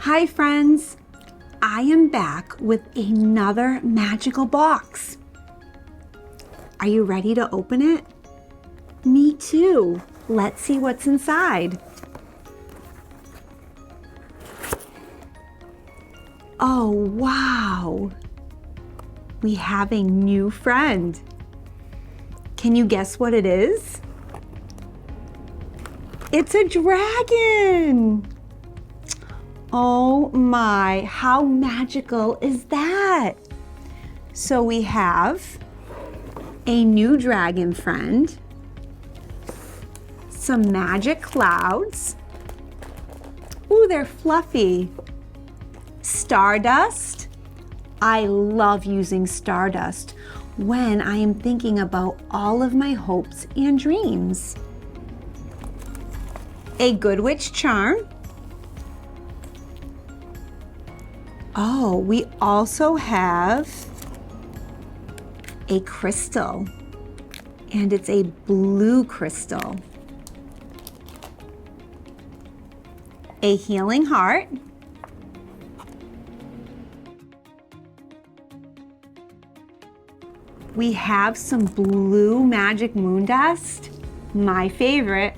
Hi friends, I am back with another magical box. Are you ready to open it? Me too. Let's see what's inside. Oh wow, we have a new friend. Can you guess what it is? It's a dragon. Oh my, how magical is that? So we have a new dragon friend, some magic clouds. Ooh, they're fluffy. Stardust. I love using stardust when I am thinking about all of my hopes and dreams. A Good Witch charm. Oh, we also have a crystal, and it's a blue crystal. A healing heart. We have some blue magic moon dust, my favorite.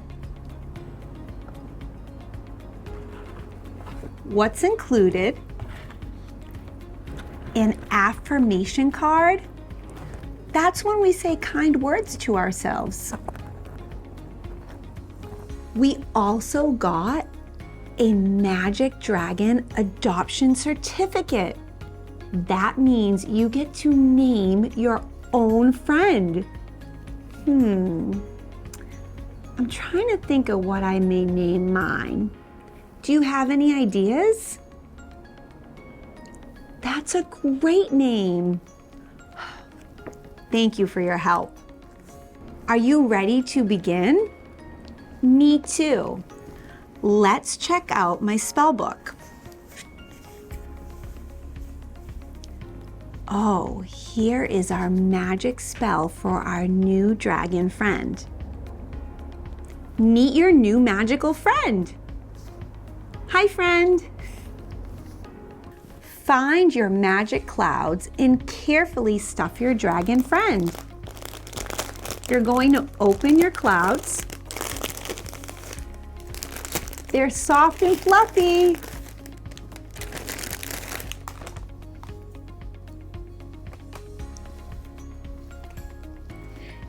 What's included? An affirmation card. That's when we say kind words to ourselves. We also got a magic dragon adoption certificate. That means you get to name your own friend. I'm trying to think of what I may name mine. Do you have any ideas? That's a great name. Thank you for your help. Are you ready to begin? Me too. Let's check out my spell book. Oh, here is our magic spell for our new dragon friend. Meet your new magical friend. Hi, friend. Find your magic clouds and carefully stuff your dragon friend. You're going to open your clouds. They're soft and fluffy.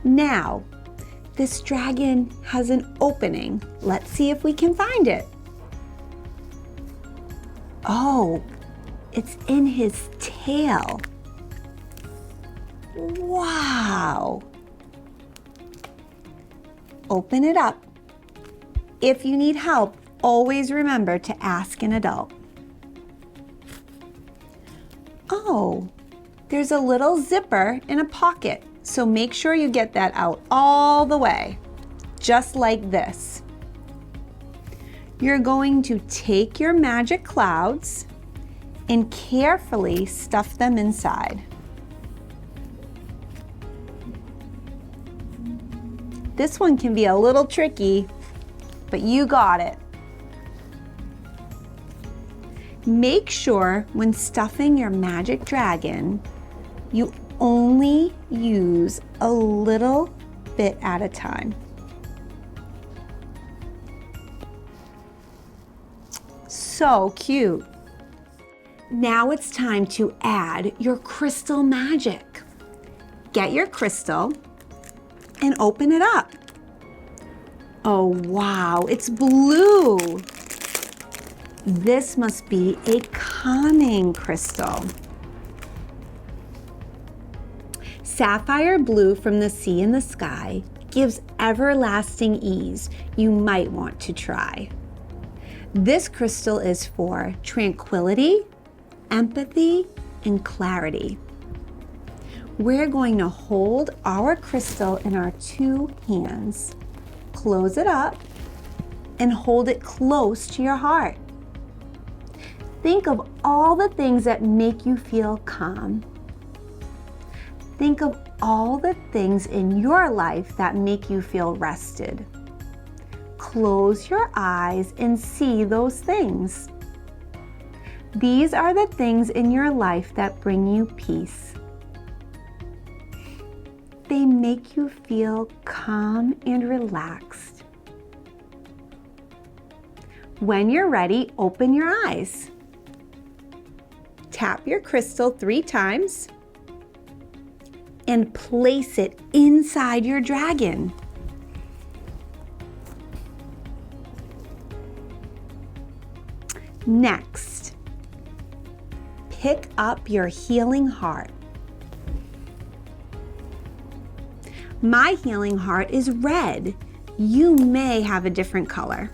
Now, this dragon has an opening. Let's see if we can find it. Oh, it's in his tail. Wow. Open it up. If you need help, always remember to ask an adult. Oh, there's a little zipper in a pocket, so make sure you get that out all the way, just like this. You're going to take your magic clouds and carefully stuff them inside. This one can be a little tricky, but you got it. Make sure when stuffing your magic dragon, you only use a little bit at a time. So cute. Now it's time to add your crystal magic. Get your crystal and open it up. Oh wow, it's blue. This must be a calming crystal. Sapphire blue from the sea and the sky gives everlasting ease. You might want to try. This crystal is for tranquility, empathy, and clarity. We're going to hold our crystal in our two hands. Close it up and hold it close to your heart. Think of all the things that make you feel calm. Think of all the things in your life that make you feel rested. Close your eyes and see those things. These are the things in your life that bring you peace. They make you feel calm and relaxed. When you're ready, open your eyes. Tap your crystal 3 times and place it inside your dragon. Next, pick up your healing heart. My healing heart is red. You may have a different color.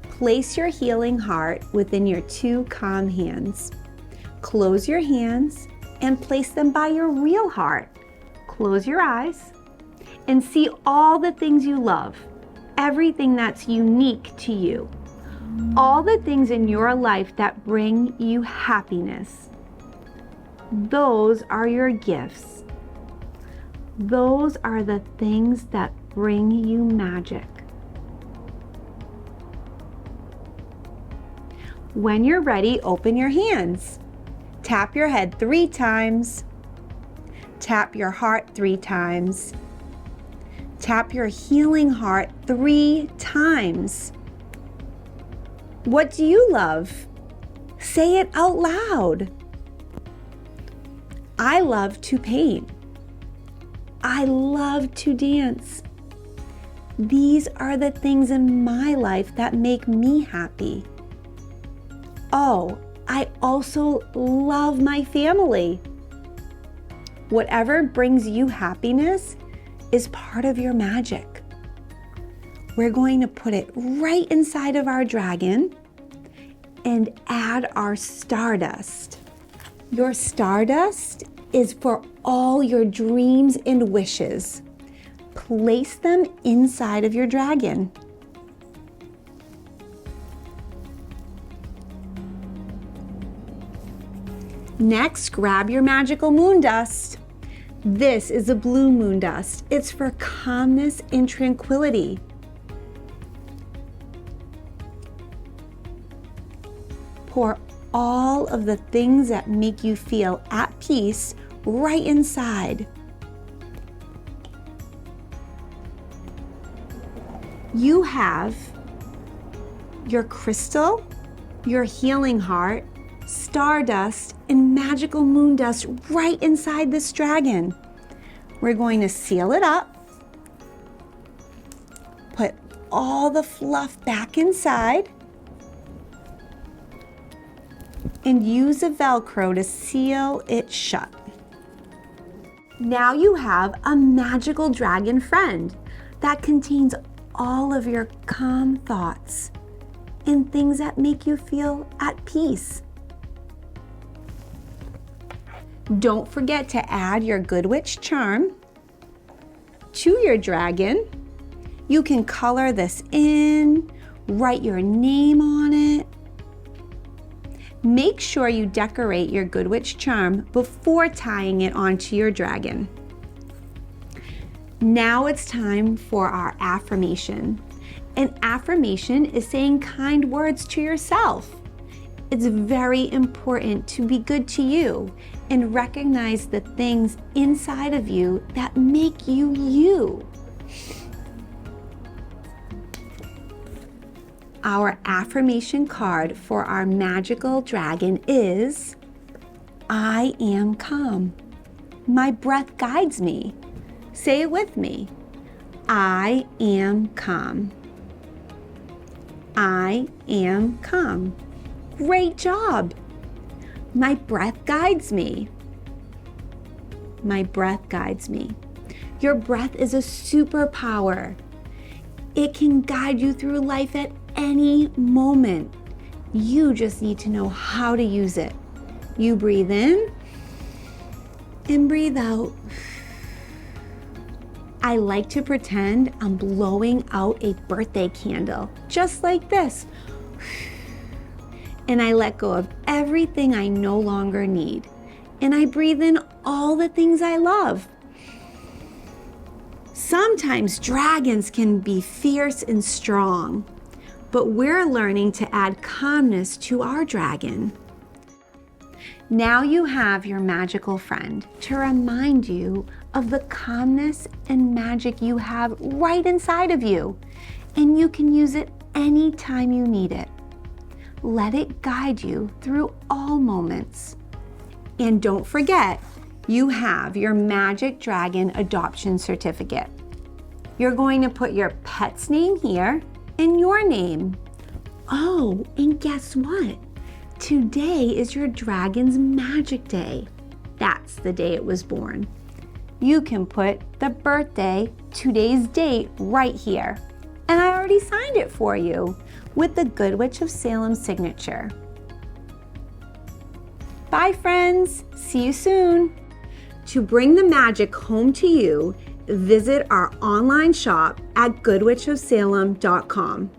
Place your healing heart within your 2 calm hands. Close your hands and place them by your real heart. Close your eyes and see all the things you love, everything that's unique to you, all the things in your life that bring you happiness. Those are your gifts. Those are the things that bring you magic. When you're ready, open your hands. Tap your head 3 times. Tap your heart 3 times. Tap your healing heart 3 times. What do you love? Say it out loud. I love to paint. I love to dance. These are the things in my life that make me happy. Oh, I also love my family. Whatever brings you happiness is part of your magic. We're going to put it right inside of our dragon and add our stardust. Your stardust is for all your dreams and wishes. Place them inside of your dragon. Next, grab your magical moon dust. This is a blue moon dust. It's for calmness and tranquility. Pour all of the things that make you feel at peace right inside. You have your crystal, your healing heart, stardust, and magical moon dust right inside this dragon. We're going to seal it up, put all the fluff back inside, and use a Velcro to seal it shut. Now you have a magical dragon friend that contains all of your calm thoughts and things that make you feel at peace. Don't forget to add your Good Witch charm to your dragon. You can color this in, write your name on it. Make sure you decorate your Good Witch charm before tying it onto your dragon. Now it's time for our affirmation. An affirmation is saying kind words to yourself. It's very important to be good to you and recognize the things inside of you that make you you. Our affirmation card for our magical dragon is, I am calm. My breath guides me. Say it with me. I am calm. I am calm. Great job. My breath guides me. My breath guides me. Your breath is a superpower. It can guide you through life at any moment. You just need to know how to use it. You breathe in and breathe out. I like to pretend I'm blowing out a birthday candle, just like this. And I let go of everything I no longer need. And I breathe in all the things I love. Sometimes dragons can be fierce and strong, but we're learning to add calmness to our dragon. Now you have your magical friend to remind you of the calmness and magic you have right inside of you, and you can use it anytime you need it. Let it guide you through all moments. And don't forget, you have your Magic Dragon Adoption Certificate. You're going to put your pet's name here and your name. Oh, and guess what? Today is your dragon's magic day. That's the day it was born. You can put the birthday, today's date right here. And I already signed it for you with the Good Witch of Salem signature. Bye friends, see you soon. To bring the magic home to you, visit our online shop at goodwitchofsalem.com.